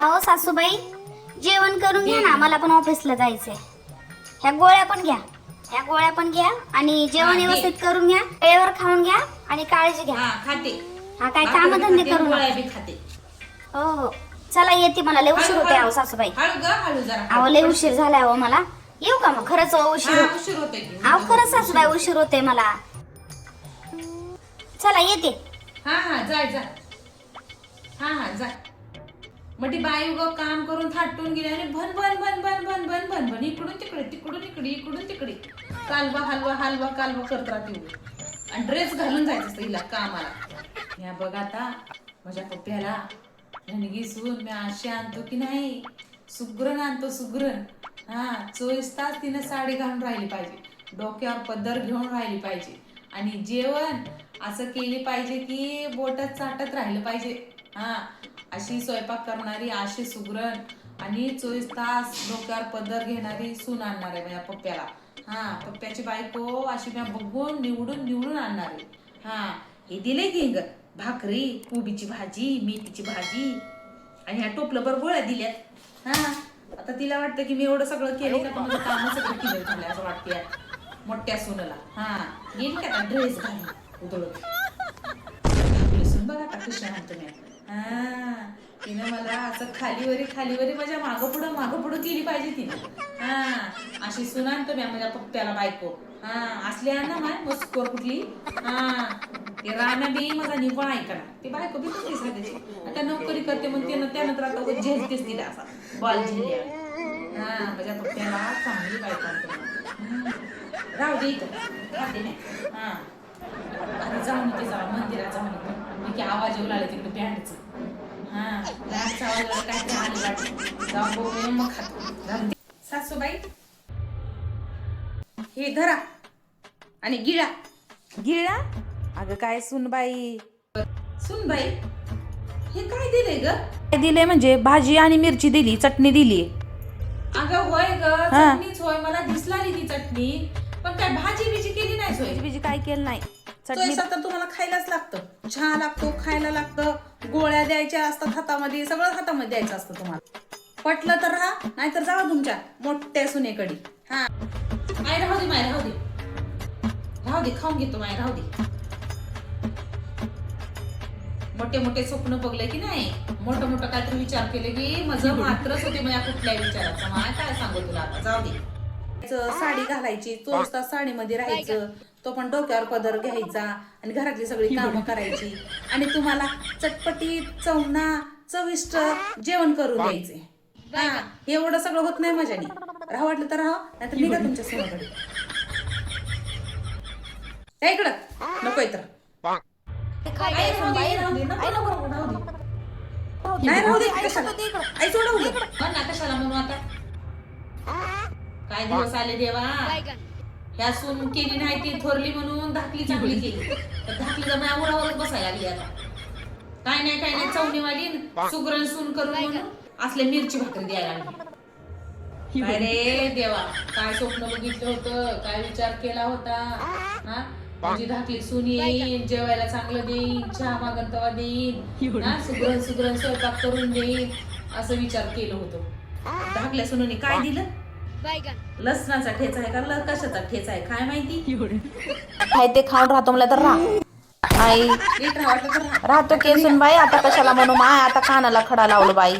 अहो सासूबाई, जेवण करून घ्या ना, मला पण ऑफिसला जायचंय. ह्या गोळ्या पण घ्या, ह्या गोळ्या पण घ्या आणि जेवण व्यवस्थित करून घ्या, वेळेवर खाऊन घ्या आणि काळजी घ्या. हा खाते. हा काय कामधंदे करू गोळ्या नका. बी खाते. हो हो, चला येते, मला लय उशीर होते अहो सासूबाई. हळू ग हळू जरा. अहो लय उशीर झालाय अहो मला. येऊ का मग? खरंच उशीर हा, उशीर होतोय की. अहो खरंच सासूबाई उशीर होते मला. चला येते. हा हा जाय जा. हा हा जा. मग ती बाई उग काम करून थाटून गेली आणि भन भन भन भन भन भन भन भन इकडून तिकडे तिकडून इकडे इकडून तिकडे कालवा हलवा हलवा कालवा करत राहते उभी. आणि ड्रेस घालून जायचं असतं हिला कामाला. या बघ आता माझ्या पप्प्याला धनगी सून मी अशी आणतो की नाही, सुगरण आणतो सुगरण. हा 24 तास तिने साडी घालून राहिली पाहिजे, डोक्यावर पदर घेऊन राहिली पाहिजे आणि जेवण असं केली पाहिजे की बोटात चाटत राहिलं पाहिजे. हा अशी स्वयंपाक करणारी, अशी सुगरण आणि 24 तास डोक्यावर पदर घेणारी सून आणणार आहे माझ्या पप्प्याला. हा पप्प्याची बायको अशी मी बघून निवडून निवडून आणणार आहे. हा हे दिले की ग भाकरी, कोबीची भाजी, मेथीची भाजी आणि ह्या टोपलंभर गोळ्या दिल्यात. हा आता तिला वाटतं की मी एवढं सगळं केलं का माझं काम सगळं केलं झालंय असं वाटतंय मोठ्या सुनला. हा येईल का ड्रेस घालून उधळून. सुन बघा आता कृष्ण आणतो मी. हा तिनं मला असं खालीवरी माझ्या मागं पुढं केली पाहिजे तिने. हा अशी सून आणतो मी माझ्या पप्प्याला बायको. हा असली आहे ना माय मस्कोर कुठली. हा ते राण्या बी माझा निव्वळ ऐका ती बायको बी तशीच आहे त्याची. आता नोकरी करते म्हणून त्यानंतर आता झेलतेच तिला असा बॉल झेलल्या. हा माझ्या पप्प्याला चांगली बायको आणतो. राहू दे इथं खाते नाही. हा आता जाऊन ते जाऊ मंदिरात जाऊन की आवाज येऊ लागले तिकडे बँडचं. हा बँडचा आवाज काय ते आले वाटत जाऊन बघून मग खातो. सासूबाई हे धरा आणि गिळा. गिळा. अगं काय सुनबाई सुनबाई हे काय दिले ग? काय दिले म्हणजे भाजी आणि मिरची दिली, चटणी दिली. अगं होय ग चटणीच होय, मला दिसलाली ती चटणी, पण काय भाजी बिजी केली नाही. सोय बिजी काय केलं नाही. चटणी तर तुम्हाला खायलाच लागतं, चहा लागतो, खायला लागतं, गोळ्या द्यायच्या असतात हातामध्ये, सगळं हातामध्ये द्यायचं असतं तुम्हाला. पटलं तर राहा, नाहीतर जावा तुमच्या मोठ्या सुनेकडे. हा माय राहू दे, माय राहू दे, राहू दे, खाऊन घेतो माय, राहू दे. मोठे मोठे स्वप्न बघले की नाही, मोठं मोठं काहीतरी विचार केले की माझं मात्रच होते माझ्या कुठल्याही विचाराचं. माय काय सांगू तुला आता, जाऊ दे. साडी घालायची, 24 तास साडीमध्ये राहायचं, तो पण डोक्यावर पदर घ्यायचा आणि घरातली सगळी कामं करायची आणि तुम्हाला चटपटी चवना चविष्ट जेवण करून द्यायचे. हा एवढं सगळं होत नाही माझ्याने. राहा वाटलं तर राहा, नाहीतर निघा तुमच्या सोनाकडे. इकडं नको तर नाही राहू दे. कशाला म्हणून आता काय दिवस आले देवा. ह्या सून केली नाही ती थोरली म्हणून धाकली चांगली केली, तर धाकली जमा उडावरच बसायला लागली आता. काय नाही चवणीवाली सुगरण सून करून म्हणून असले मिरची भाकरी द्यायला लागली. काय रे देवा, काय स्वप्न बघितलं होतं, काय विचार केला होता. हा माझी धाकली सून येईन, जेवायला चांगलं देईन, चहा मागन तवा देईन, सुगरण सुगरण स्वयंपाक करून देईन, असं विचार केलं होतं. धाकल्या सुनेने काय दिलं? लसणाचा ठेचा आहे का कशाचा ठेचा आहे काय माहिती. काय ते खाऊन राहतो मला तर राह आई राहतो केसून बाई. आता कशाला म्हणू माय, आता कानाला खडा लावलं बाई.